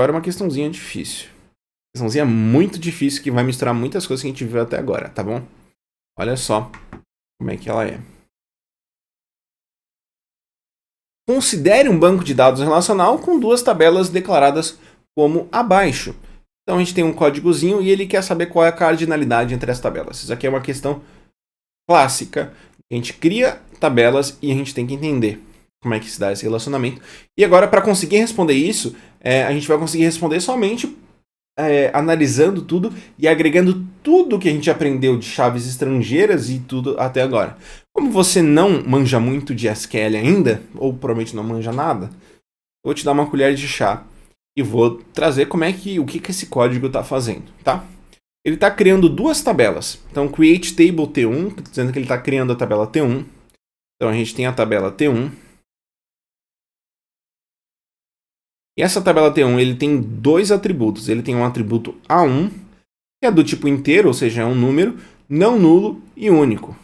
agora uma questãozinha difícil. Questãozinha muito difícil que vai misturar muitas coisas que a gente viu até agora, tá bom? Olha só como é que ela é. Considere um banco de dados relacional com duas tabelas declaradas como abaixo. Então a gente tem um códigozinho e ele quer saber qual é a cardinalidade entre as tabelas. Isso aqui é uma questão clássica. A gente cria tabelas e a gente tem que entender como é que se dá esse relacionamento. E agora, para conseguir responder isso, a gente vai conseguir responder somente analisando tudo e agregando tudo que a gente aprendeu de chaves estrangeiras e tudo até agora. Como você não manja muito de SQL ainda, ou provavelmente não manja nada, eu vou te dar uma colher de chá e vou trazer o que esse código está fazendo, tá? Ele está criando duas tabelas. Então, create table T1, dizendo que ele está criando a tabela T1. Então, a gente tem a tabela T1. E essa tabela T1 ele tem dois atributos. Ele tem um atributo A1, que é do tipo inteiro, ou seja, é um número, não nulo e único.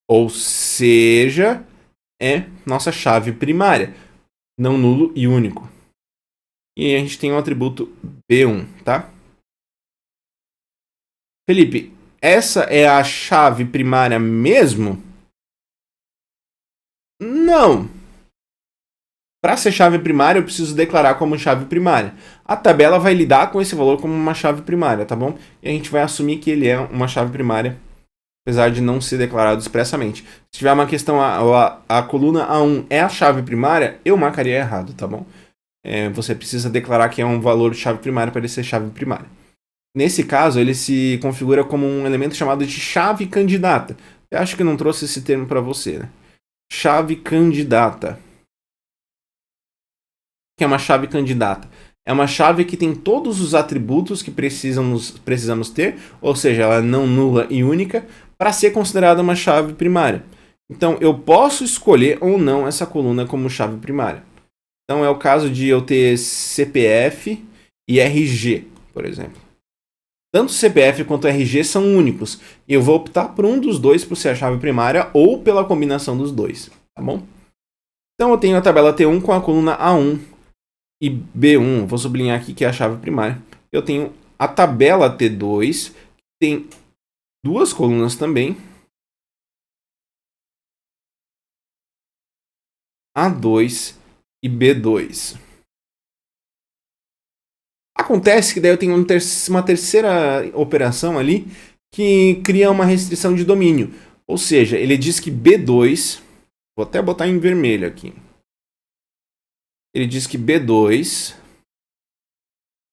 Ou seja, é nossa chave primária, não nulo e único. E a gente tem um atributo B1, tá? Felipe, essa é a chave primária mesmo? Não. Para ser chave primária, eu preciso declarar como chave primária. A tabela vai lidar com esse valor como uma chave primária, tá bom? E a gente vai assumir que ele é uma chave primária, apesar de não ser declarado expressamente. Se tiver uma questão, a coluna A1 é a chave primária, eu marcaria errado, tá bom? Você precisa declarar que é um valor de chave primária para ele ser chave primária. Nesse caso, ele se configura como um elemento chamado de chave candidata. Eu acho que não trouxe esse termo para você, né? Chave candidata. Que é uma chave candidata? É uma chave que tem todos os atributos que precisamos ter, ou seja, ela é não nula e única, para ser considerada uma chave primária. Então, eu posso escolher ou não essa coluna como chave primária. Então, é o caso de eu ter CPF e RG, por exemplo. Tanto CPF quanto RG são únicos. E eu vou optar por um dos dois por ser a chave primária ou pela combinação dos dois, tá bom? Então, eu tenho a tabela T1 com a coluna A1 e B1. Vou sublinhar aqui que é a chave primária. Eu tenho a tabela T2, que tem duas colunas também. A2 e B2. Acontece que daí eu tenho uma terceira operação ali que cria uma restrição de domínio. Ou seja, ele diz que B2, vou até botar em vermelho aqui. Ele diz que B2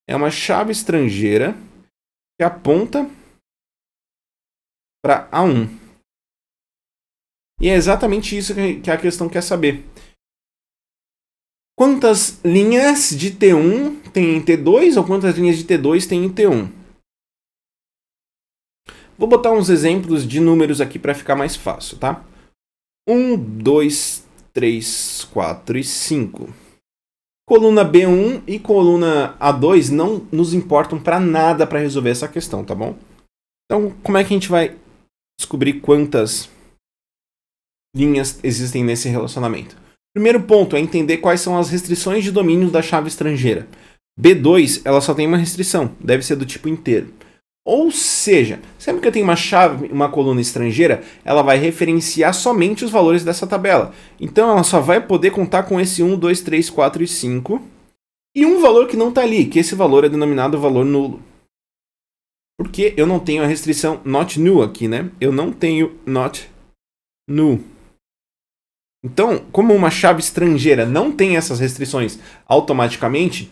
é uma chave estrangeira que aponta para A1. E é exatamente isso que a questão quer saber. Quantas linhas de T1 tem em T2 ou quantas linhas de T2 tem em T1? Vou botar uns exemplos de números aqui para ficar mais fácil, tá? 1, 2, 3, 4 e 5. Coluna B1 e coluna A2 não nos importam para nada para resolver essa questão, tá bom? Então, como é que a gente vai descobrir quantas linhas existem nesse relacionamento? Primeiro ponto é entender quais são as restrições de domínio da chave estrangeira. B2, ela só tem uma restrição, deve ser do tipo inteiro. Ou seja, sempre que eu tenho uma coluna estrangeira, ela vai referenciar somente os valores dessa tabela. Então ela só vai poder contar com esse 1, 2, 3, 4 e 5. E um valor que não está ali, que esse valor é denominado valor nulo. Porque eu não tenho a restrição not null aqui, né? Eu não tenho not null. Então, como uma chave estrangeira não tem essas restrições automaticamente,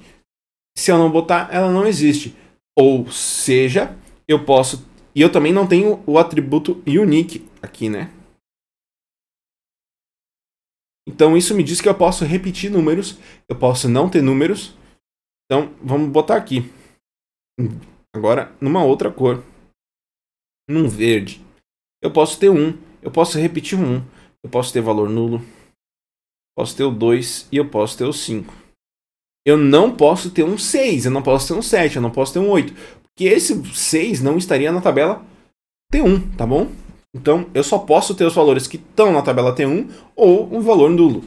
se eu não botar, ela não existe. Ou seja, eu posso... E eu também não tenho o atributo unique aqui, né? Então, isso me diz que eu posso repetir números. Eu posso não ter números. Então, vamos botar aqui. Agora, numa outra cor. Num verde. Eu posso ter 1. Eu posso repetir 1. Eu posso ter valor nulo. Posso ter o 2 e eu posso ter o 5. Eu não posso ter um 6, eu não posso ter um 7, eu não posso ter um 8. Porque esse 6 não estaria na tabela T1, tá bom? Então, eu só posso ter os valores que estão na tabela T1 ou um valor nulo.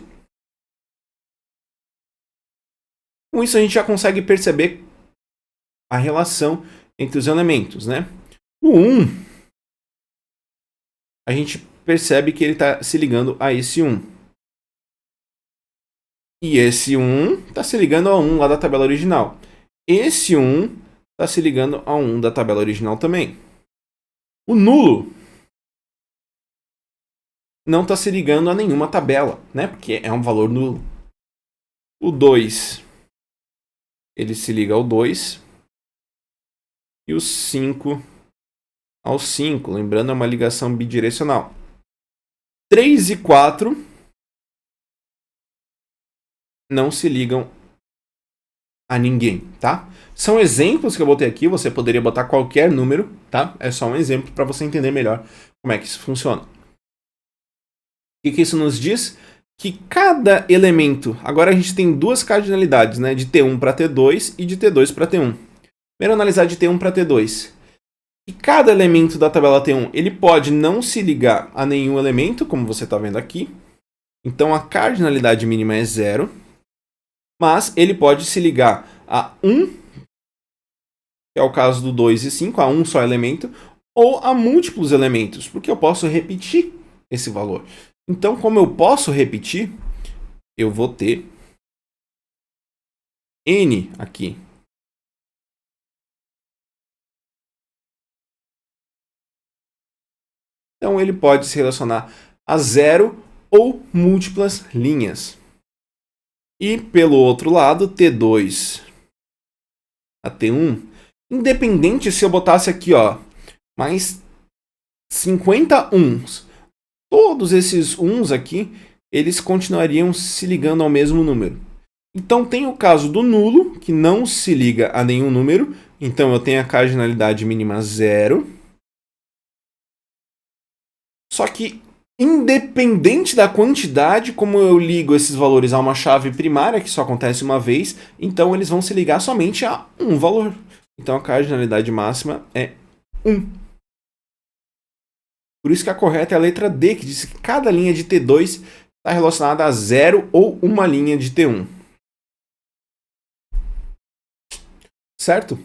Com isso a gente já consegue perceber a relação entre os elementos, né? O 1, a gente percebe que ele está se ligando a esse 1. E esse 1 está se ligando ao 1 lá da tabela original. Esse 1 está se ligando ao 1 da tabela original também. O nulo não está se ligando a nenhuma tabela, né? Porque é um valor nulo. O 2, ele se liga ao 2. E o 5 ao 5. Lembrando, é uma ligação bidirecional. 3 e 4 não se ligam a ninguém, tá? São exemplos que eu botei aqui. Você poderia botar qualquer número, tá? É só um exemplo para você entender melhor como é que isso funciona. O que isso nos diz? Que cada elemento... Agora a gente tem duas cardinalidades, né? De T1 para T2 e de T2 para T1. Primeiro analisar de T1 para T2. E cada elemento da tabela T1, ele pode não se ligar a nenhum elemento, como você está vendo aqui. Então a cardinalidade mínima é 0. Mas ele pode se ligar a 1, que é o caso do 2 e 5, a um só elemento, ou a múltiplos elementos, porque eu posso repetir esse valor. Então, como eu posso repetir, eu vou ter n aqui. Então, ele pode se relacionar a 0 ou múltiplas linhas. E, pelo outro lado, T2 a T1, independente se eu botasse aqui, ó, mais 50 uns, todos esses uns aqui, eles continuariam se ligando ao mesmo número. Então, tem o caso do nulo, que não se liga a nenhum número. Então, eu tenho a cardinalidade mínima 0. Só que, independente da quantidade, como eu ligo esses valores a uma chave primária, que só acontece uma vez, então eles vão se ligar somente a um valor. Então a cardinalidade máxima é 1. Por isso que a correta é a letra D, que diz que cada linha de T2 está relacionada a 0 ou uma linha de T1. Certo?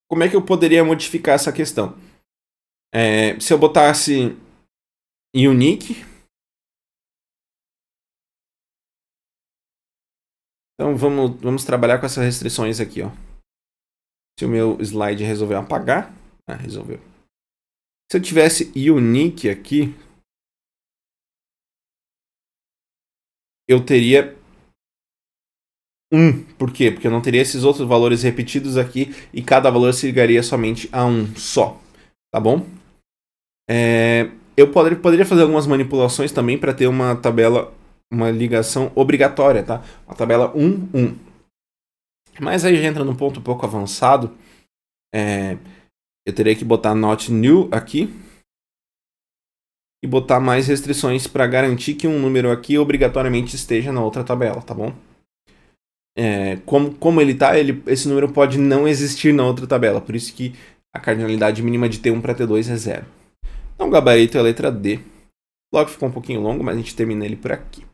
Como é que eu poderia modificar essa questão? Se eu botasse unique, então vamos trabalhar com essas restrições aqui, ó. Se o meu slide resolveu apagar, resolveu. Se eu tivesse unique aqui, eu teria 1. Por quê? Porque eu não teria esses outros valores repetidos aqui e cada valor se ligaria somente a um só. Tá bom? Eu poderia fazer algumas manipulações também para ter uma tabela, uma ligação obrigatória, tá? Uma tabela 1, 1. Mas aí já entra num ponto um pouco avançado. Eu teria que botar not new aqui e botar mais restrições para garantir que um número aqui obrigatoriamente esteja na outra tabela, tá bom? Como ele tá, esse número pode não existir na outra tabela, por isso que a cardinalidade mínima de T1 para T2 é 0. Então o gabarito é a letra D. O bloco ficou um pouquinho longo, mas a gente termina ele por aqui.